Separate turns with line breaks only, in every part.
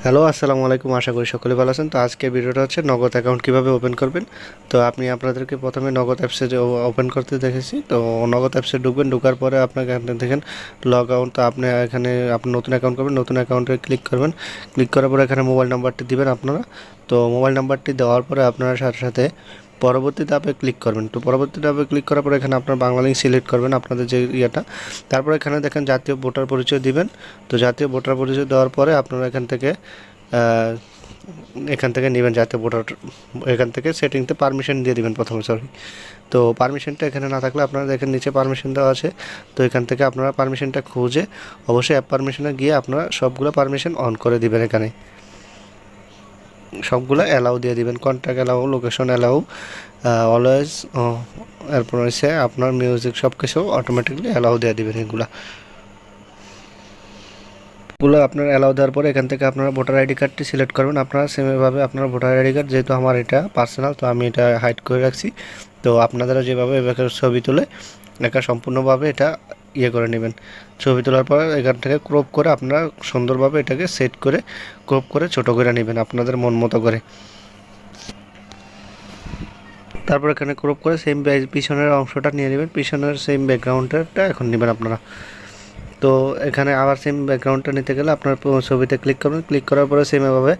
Hello, আসসালামু আলাইকুম। আশা করি সকলে ভালো আছেন। তো আজকের ভিডিওটা হচ্ছে নগদ অ্যাকাউন্ট কিভাবে ওপেন করবেন। তো আপনি আপনাদেরকে প্রথমে নগদ অ্যাপসে যে ওপেন করতে দেখেছি। তো নগদ অ্যাপসে ঢুকবেন, ঢোকার পরে আপনাকে এখানে দেখেন লগ আউট। তো আপনি এখানে আপনি নতুন অ্যাকাউন্ট করবেন, নতুন অ্যাকাউন্টে ক্লিক করবেন। ক্লিক করার পরে এখানে মোবাইল নাম্বারটি দিবেন আপনারা। তো মোবাইল নাম্বারটি দেওয়ার পরে আপনারা সাথে সাথে পরবর্তী ধাপে ক্লিক করবেন। তো পরবর্তী ধাপে ক্লিক করার পরে এখানে আপনার বাংলা লিঙ্ক সিলেক্ট করবেন আপনাদের যে ইয়েটা। তারপরে এখানে দেখেন জাতীয় ভোটার পরিচয় দিবেন। তো জাতীয় ভোটার পরিচয় দেওয়ার পরে আপনারা এখান থেকে নেবেন জাতীয় ভোটার। এখান থেকে সেটিংতে পারমিশন দিয়ে দিবেন প্রথমে, সরি। তো পারমিশনটা এখানে না থাকলে আপনারা দেখেন নিচে পারমিশন দেওয়া আছে। তো এখান থেকে আপনারা পারমিশনটা খুঁজে অবশ্যই অ্যাপ পারমিশনে গিয়ে আপনারা সবগুলো পারমিশন অন করে দিবেন। এখানে সবগুলো অ্যালাউ দিয়ে দিবেন, contact allow, location allow, always, এরপর হচ্ছে আপনার মিউজিক, সব কিছু অটোমেটিকলি অ্যালাউ দিয়ে দিবেন। এগুলো আপনার অ্যালাউ দেওয়ার পরে এখান থেকে আপনারা ভোটার আইডি কার্ডটি সিলেক্ট করবেন। আপনারা সেমভাবে আপনার ভোটার আইডি কার্ড, যেহেতু আমার এটা পার্সোনাল তো আমি এটা হাইড করে রাখছি। তো আপনারা যেভাবে এভাবে ছবি তুলে সম্পূর্ণভাবে এটা করে নেবেন। ছবি তোলার পর এখান থেকে ক্রপ করে আপনারা সুন্দরভাবে এটাকে সেট করে ক্রপ করে ছোট করে নেবেন আপনাদের মন মতো করে। তারপর এখানে ক্রপ করে সেম পিছনের অংশটা নিয়ে নেবেন, পিছনের সেম ব্যাকগ্রাউন্ডটা এখন নেবেন আপনারা। তো এখানে আবার সেম ব্যাকগ্রাউন্ডটা নিতে গেলে আপনার ছবিতে ক্লিক করবেন। ক্লিক করার পরে সেমভাবে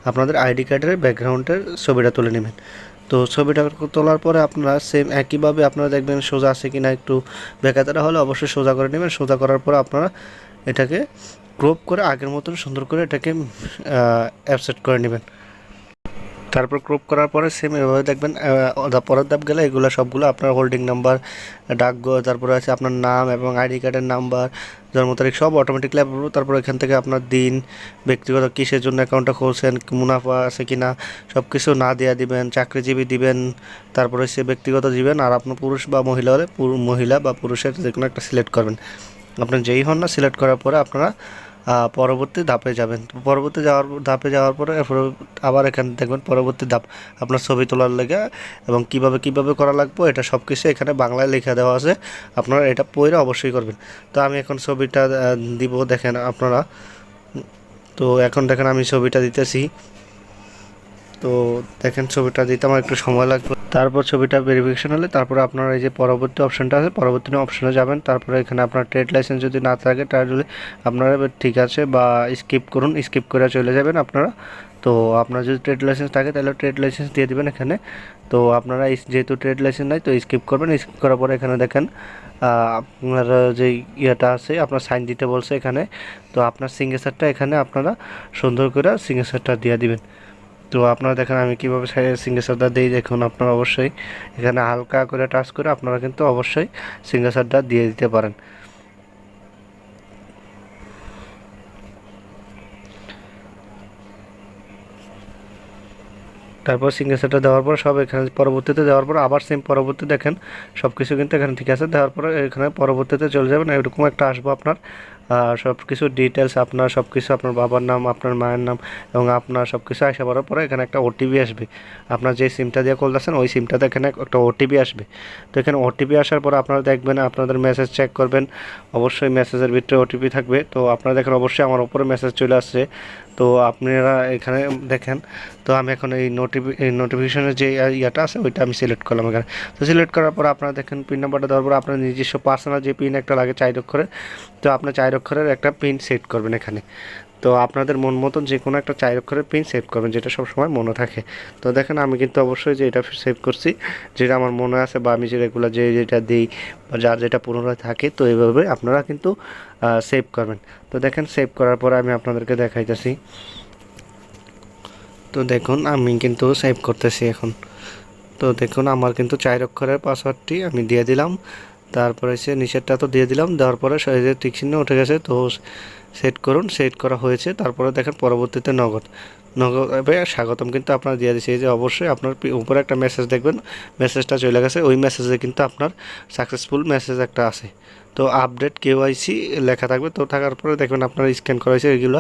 আপনাদের আইডি কার্ডের ব্যাকগ্রাউন্ডের ছবিটা তুলে নেবেন। তো ছবিটা তোলার পরে আপনারা সেম একইভাবে আপনারা দেখবেন সোজা আছে কিনা, একটু বেকাতারা হলে অবশ্যই সোজা করে নেবেন। সোজা করার পর আপনারা এটাকে ক্রপ করে আগের মতন সুন্দর করে এটাকে অ্যাপসেট করে নেবেন। তারপর ক্রপ করার পরে সেম এভাবে দেখবেন পরের ধাপ গেলে এগুলো সবগুলো আপনার হোল্ডিং নাম্বার, ডাকঘর, তারপরে আছে আপনার নাম এবং আইডি কার্ডের নাম্বার, জন্ম তারিখ সব অটোমেটিকলি অ্যাপ করবো। তারপর এখান থেকে আপনার দিন, ব্যক্তিগত কিসের জন্য অ্যাকাউন্টটা খুলছেন, মুনাফা আছে কিনা সব কিছু না দেওয়া দিবেন, চাকরিজীবী দিবেন, তারপরে সে ব্যক্তিগত দিবেন। আর আপনার পুরুষ বা মহিলা হলে মহিলা বা পুরুষের যে কোনো একটা সিলেক্ট করবেন। আপনার যেই হন না, সিলেক্ট করার পরে আপনারা পরবর্তী ধাপে যাবেন। তো পরবর্তী ধাপে যাওয়ার পরে আবার এখানে দেখবেন পরবর্তী ধাপ আপনার ছবি তোলার লেগে এবং কিভাবে করা লাগবে এটা সব কিছু এখানে বাংলায় লেখা দেওয়া আছে। আপনারা এটা পড়ে অবশ্যই করবেন। তো আমি এখন ছবিটা দিব, দেখেন আপনারা। তো এখন দেখেন আমি ছবিটা দিতেছি। তো দেখেন ছবিটা দিতে আমার একটু সময় লাগবে। তারপর ছবিটা ভেরিফিকেশন হলে তারপরে আপনারা এই যে পরবর্তী অপশনটা আছে, পরবর্তী অপশনে যাবেন। তারপরে এখানে আপনার ট্রেড লাইসেন্স যদি না থাকে তাহলে আপনারা ঠিক আছে বা স্কিপ করুন, স্কিপ করে চলে যাবেন আপনারা। তো আপনার যদি ট্রেড লাইসেন্স থাকে তাহলে ট্রেড লাইসেন্স দিয়ে দেবেন এখানে। তো আপনারা যেহেতু ট্রেড লাইসেন্স নাই তো স্কিপ করবেন। স্কিপ করার পরে এখানে দেখেন আপনার যে ইয়েটা আছে আপনার সাইন দিতে বলছে এখানে। তো আপনার সিগনেচারটা এখানে আপনারা সুন্দর করে সিগনেচারটা দিয়ে দিবেন। তো আপনারা দেখেন আমি কীভাবে সিগনেচারটা দিই। দেখুন আপনারা অবশ্যই এখানে হালকা করে টাচ করে আপনারা কিন্তু অবশ্যই সিগনেচারটা দিয়ে দিতে পারেন। তারপর সিগনেচারটা দেওয়ার পর সব এখানে পরবর্তীতে দেওয়ার পর আবার সেম পরবর্তী দেখেন সব কিছু কিন্তু এখানে ঠিক আছে। দেওয়ার পরে এখানে পরবর্তীতে চলে যাবেন, এরকম একটা আসবো আপনার সব কিছু ডিটেলস, আপনার সব কিছু আপনার বাবার নাম, আপনার মায়ের নাম এবং আপনার সব কিছু আসা পড়ার পরে এখানে একটা ওটিপি আসবে। আপনার যে সিমটা দিয়ে কল দিচ্ছেন ওই সিমটাতে এখানে একটা ওটিপি আসবে। তো এখানে ওটিপি আসার পর আপনারা দেখবেন আপনাদের মেসেজ চেক করবেন, অবশ্যই মেসেজের ভিতরে ওটিপি থাকবে। তো আপনারা দেখেন অবশ্যই আমার উপরে মেসেজ চলে আসছে। তো আপনারা এখানে দেখেন। তো আমি এখন এই নোটিফিকেশনের যে ইয়াটা আছে ওইটা আমি সিলেক্ট করলাম এখানে। তো সিলেক্ট করার পর আপনারা দেখেন পিন নাম্বারটা দেওয়ার পর আপনার নিজস্ব পার্সোনাল যে পিন একটা লাগে 4 অক্ষরের, তো আপনার 4 অক্ষরের একটা পিন সেট করবেন এখানে। তো আপনাদের মন মতন যে কোনো একটা 4 অক্ষরের পিন সেভ করবেন, যেটা সবসময় মনে থাকে। তো দেখেন আমি কিন্তু অবশ্যই যে এটা সেভ করছি, যেটা আমার মনে আছে বা আমি যে রেগুলার যেটা দিই বা যার যেটা পুনরায় থাকে। তো এইভাবে আপনারা কিন্তু সেভ করবেন। তো দেখেন সেভ করার পর আমি আপনাদেরকে দেখাইতেছি। তো দেখুন আমি কিন্তু সেভ করতেছি এখন। তো দেখুন আমার কিন্তু 4 অক্ষরের পাসওয়ার্ডটি আমি দিয়ে দিলাম। তারপরে সে নিচেরটা তো দিয়ে দিলাম, দেওয়ার পরে যে টিক চিহ্ন উঠে গেছে। তো সেট করুন, সেট করা হয়েছে। তারপরে দেখেন পরবর্তীতে নগদ স্বাগতম কিন্তু আপনার দিয়ে দিচ্ছে। এই যে অবশ্যই আপনার উপরে একটা মেসেজ দেখবেন, মেসেজটা চলে গেছে। ওই মেসেজে কিন্তু আপনার সাকসেসফুল মেসেজ একটা আছে। তো আপডেট কেওয়াইসি লেখা থাকবে। তো থাকার পরে দেখবেন আপনার স্ক্যান করা হয়েছে এগুলো।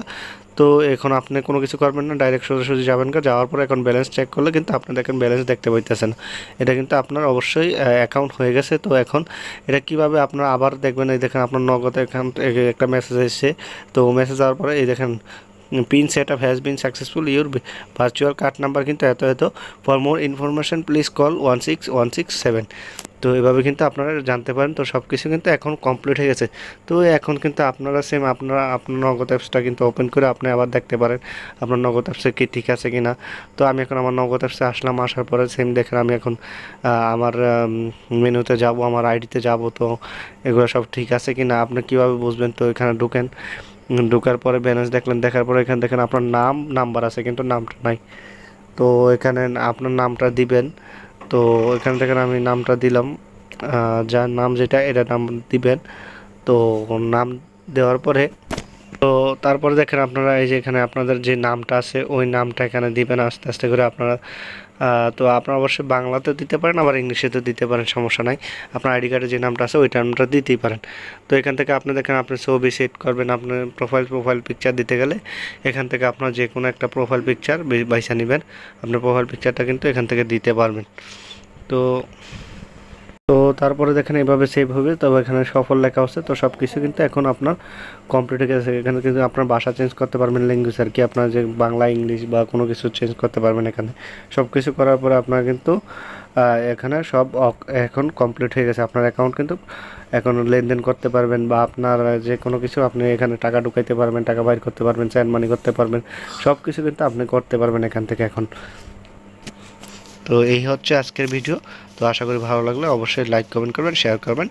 তো এখন আপনি কোনো কিছু করবেন না, ডাইরেক্ট সোজাসুজি যাবেন। যাওয়ার পরে এখন ব্যালেন্স চেক করলে কিন্তু আপনি দেখেন ব্যালেন্স দেখতে পাইতেছেন। এটা কিন্তু আপনার অবশ্যই অ্যাকাউন্ট হয়ে গেছে। তো এখন এটা কিভাবে আপনার আবার দেখবেন, এই দেখেন আপনার নগদ অ্যাকাউন্ট একটা মেসেজ এসেছে। তো মেসেজ যাওয়ার পরে এই দেখেন pin set up has been successful, your virtual card number কিন্তু এত এত, for more information please call 16167। তো এভাবে কিন্তু আপনারা জানতে পারেন। তো সব কিছু কিন্তু এখন কমপ্লিট হয়ে গেছে। তো এখন কিন্তু আপনারা সেম আপনার নগদ অ্যাপসটা কিন্তু ওপেন করে আপনি আবার দেখতে পারেন আপনার নগদ অ্যাপসে কি ঠিক আছে কি না। তো আমি এখন আমার নগদ অ্যাপসে আসলাম, আসার পরে সেম দেখেন আমি এখন আমার মেনুতে যাব, আমার আইডিতে যাব। তো এগুলো সব ঠিক আছে কি না আপনি কীভাবে বুঝবেন? তো এখানে ঢোকার পরে ব্যালেন্স দেখলেন, দেখার পরে এখানে দেখেন আপনার নাম্বার আছে কিন্তু নামটা নাই। তো এখানে আপনার নামটা দিবেন। তো এখানে দেখেন আমি নামটা দিলাম, যার নাম যেটা এটা নাম দিবেন। তো নাম দেওয়ার পরে তো তারপরে দেখেন আপনারা এই যে এখানে আপনাদের যে নামটা আছে ওই নামটা এখানে দিবেন আস্তে আস্তে করে আপনারা। তো আপনারা অবশ্যই বাংলাতেও দিতে পারেন, আবার ইংলিশেতেও দিতে পারেন, সমস্যা নাই। আপনার আইডি কার্ডে যে নামটা আছে ওই নামটা দিতেই পারেন। তো এখান থেকে আপনি দেখেন আপনি ছবি সেট করবেন, আপনার প্রোফাইল পিকচার দিতে গেলে এখান থেকে আপনার যে কোনো একটা প্রোফাইল পিকচার বাইসা নেবেন। আপনার প্রোফাইল পিকচারটা কিন্তু এখান থেকে দিতে পারবেন। তো তো তারপরে দেখেন এভাবে সেভ হবে। তবে এখানে সফল লেখা আছে। তো সব কিছু কিন্তু এখন আপনার কমপ্লিট হয়ে গেছে। এখানে কিন্তু আপনার ভাষা চেঞ্জ করতে পারবেন, ল্যাঙ্গুয়েজ আর কি, আপনার যে বাংলা ইংলিশ বা কোনো কিছু চেঞ্জ করতে পারবেন এখানে। সব কিছু করার পরে আপনার কিন্তু এখানে সব এখন কমপ্লিট হয়ে গেছে। আপনার অ্যাকাউন্ট কিন্তু এখন লেনদেন করতে পারবেন, বা আপনার যে কোনো কিছু আপনি এখানে টাকা ঢুকাইতে পারবেন, টাকা বাইর করতে পারবেন, সেন্ড মানি করতে পারবেন, সব কিছু কিন্তু আপনি করতে পারবেন এখান থেকে এখন। তো এই হচ্ছে আজকের ভিডিও। তো আশা করি ভালো লাগলে অবশ্যই লাইক কমেন্ট করবেন, শেয়ার করবেন।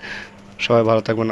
সবাই ভালো থাকবেন।